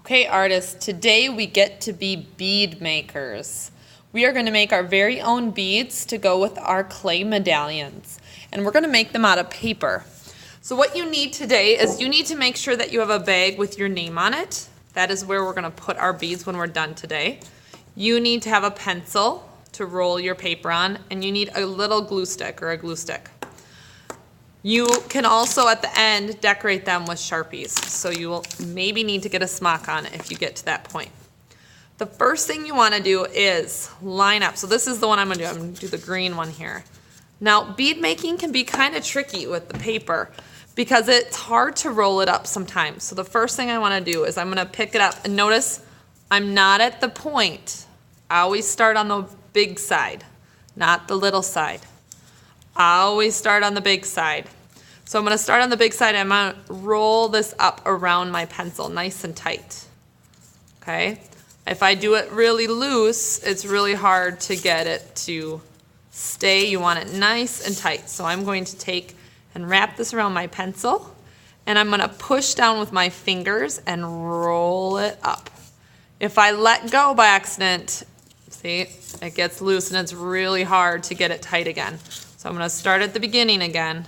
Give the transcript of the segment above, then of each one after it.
Okay, artists, today we get to be bead makers. We are going to make our very own beads to go with our clay medallions. And we're going to make them out of paper. So what you need today is you need to make sure that you have a bag with your name on it. That is where we're going to put our beads when we're done today. You need to have a pencil to roll your paper on, and you need a little glue stick or a glue stick. You can also at the end decorate them with Sharpies, so you will maybe need to get a smock on it if you get to that point. The first thing you want to do is line up. So this is the one I'm going to do. I'm going to do the green one here. Now bead making can be kind of tricky with the paper because it's hard to roll it up sometimes. So the first thing I want to do is I'm going to pick it up, and notice I'm not at the point. I always start on the big side, not the little side. I always start on the big side. So I'm going to start on the big side, and I'm going to roll this up around my pencil nice and tight. Okay? If I do it really loose, it's really hard to get it to stay. You want it nice and tight. So I'm going to take and wrap this around my pencil, and I'm going to push down with my fingers and roll it up. If I let go by accident, see, it gets loose and it's really hard to get it tight again. So I'm going to start at the beginning again,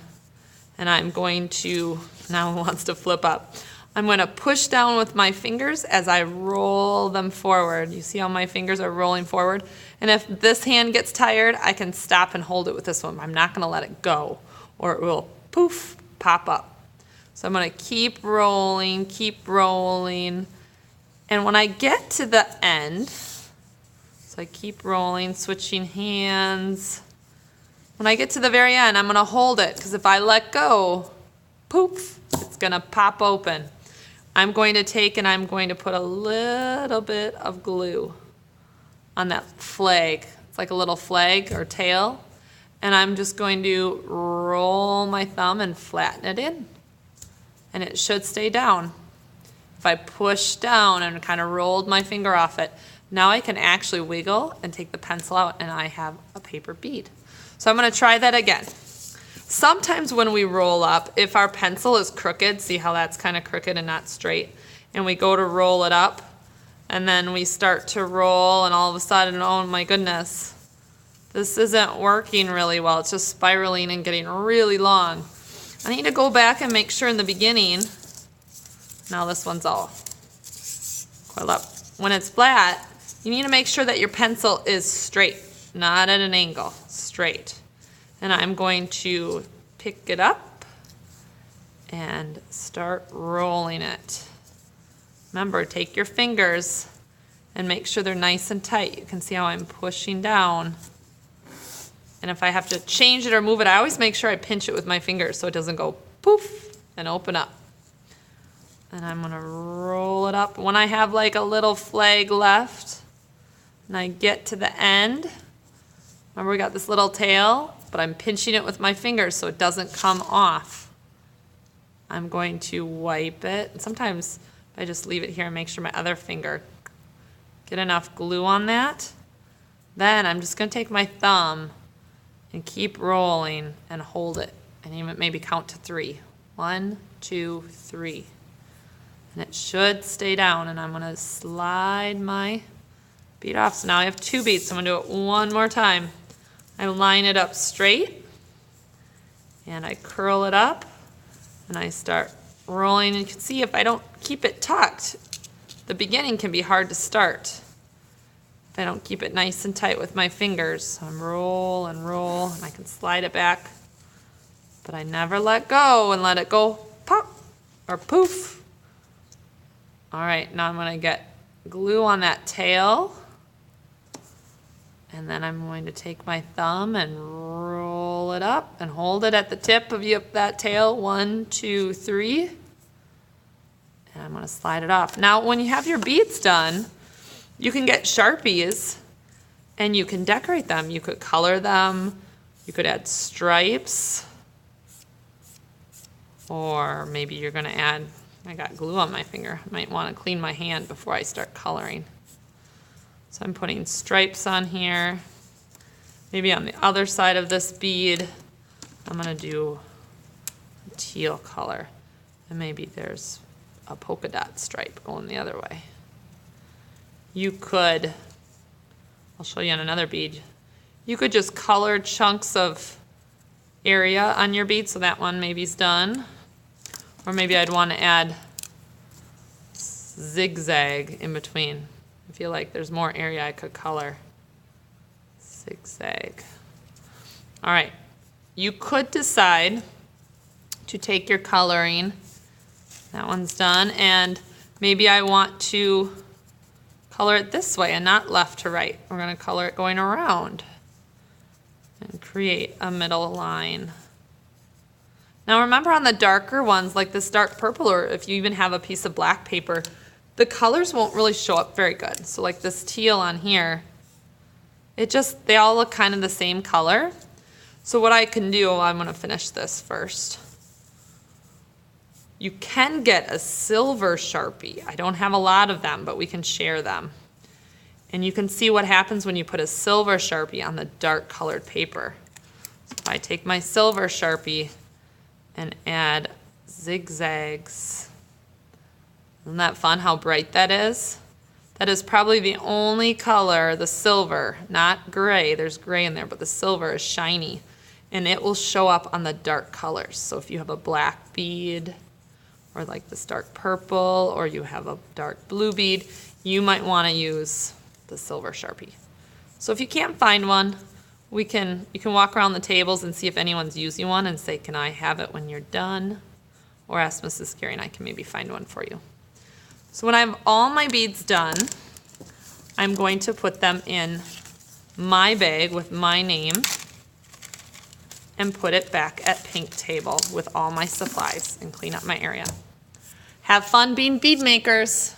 and I'm going to, now it wants to flip up. I'm going to push down with my fingers as I roll them forward. You see how my fingers are rolling forward? And if this hand gets tired, I can stop and hold it with this one. I'm not going to let it go, or it will poof, pop up. So I'm going to keep rolling, and when I get to the end, so I keep rolling, switching hands. When I get to the very end, I'm going to hold it, because if I let go, poof, it's going to pop open. I'm going to take and I'm going to put a little bit of glue on that flag. It's like a little flag or tail. And I'm just going to roll my thumb and flatten it in. And it should stay down. If I push down and kind of rolled my finger off it, now I can actually wiggle and take the pencil out, and I have a paper bead. So I'm going to try that again. Sometimes when we roll up, if our pencil is crooked, see how that's kind of crooked and not straight, and we go to roll it up, and then we start to roll, and all of a sudden, oh my goodness, this isn't working really well. It's just spiraling and getting really long. I need to go back and make sure in the beginning, now this one's all coiled up. When it's flat, you need to make sure that your pencil is straight, not at an angle, straight. And I'm going to pick it up and start rolling it. Remember, take your fingers and make sure they're nice and tight. You can see how I'm pushing down. And if I have to change it or move it, I always make sure I pinch it with my fingers so it doesn't go poof and open up. And I'm going to roll it up. When I have like a little flag left and I get to the end, remember we got this little tail, but I'm pinching it with my fingers so it doesn't come off. I'm going to wipe it. And sometimes I just leave it here and make sure my other finger get enough glue on that. Then I'm just going to take my thumb and keep rolling and hold it. And even maybe count to 3. 1, 2, 3. And it should stay down. And I'm going to slide my bead off. So now I have 2 beads. So I'm going to do it one more time. I line it up straight, and I curl it up, and I start rolling. And you can see if I don't keep it tucked, the beginning can be hard to start. If I don't keep it nice and tight with my fingers, so I'm roll, and I can slide it back, but I never let go and let it go pop or poof. All right, now I'm going to get glue on that tail. And then I'm going to take my thumb and roll it up and hold it at the tip of that tail. 1, 2, 3. And I'm going to slide it off. Now, when you have your beads done, you can get Sharpies and you can decorate them. You could color them. You could add stripes. Or maybe you're going to add, I got glue on my finger. I might want to clean my hand before I start coloring. So I'm putting stripes on here. Maybe on the other side of this bead, I'm going to do a teal color. And maybe there's a polka dot stripe going the other way. You could, I'll show you on another bead, you could just color chunks of area on your bead, so that one maybe's done. Or maybe I'd want to add zigzag in between. I feel like there's more area I could color. Zigzag. All right, you could decide to take your coloring, that one's done, and maybe I want to color it this way and not left to right. We're going to color it going around and create a middle line. Now remember, on the darker ones, like this dark purple, or if you even have a piece of black paper, the colors won't really show up very good. So like this teal on here, they all look kind of the same color. So what I can do, I'm going to finish this first. You can get a silver Sharpie. I don't have a lot of them, but we can share them. And you can see what happens when you put a silver Sharpie on the dark colored paper. So if I take my silver Sharpie and add zigzags, isn't that fun how bright that is? That is probably the only color, the silver, not gray. There's gray in there, but the silver is shiny. And it will show up on the dark colors. So if you have a black bead, or like this dark purple, or you have a dark blue bead, you might want to use the silver Sharpie. So if you can't find one, you can walk around the tables and see if anyone's using one and say, can I have it when you're done? Or ask Mrs. Gary and I can maybe find one for you. So when I have all my beads done, I'm going to put them in my bag with my name and put it back at pink table with all my supplies and clean up my area. Have fun being bead makers.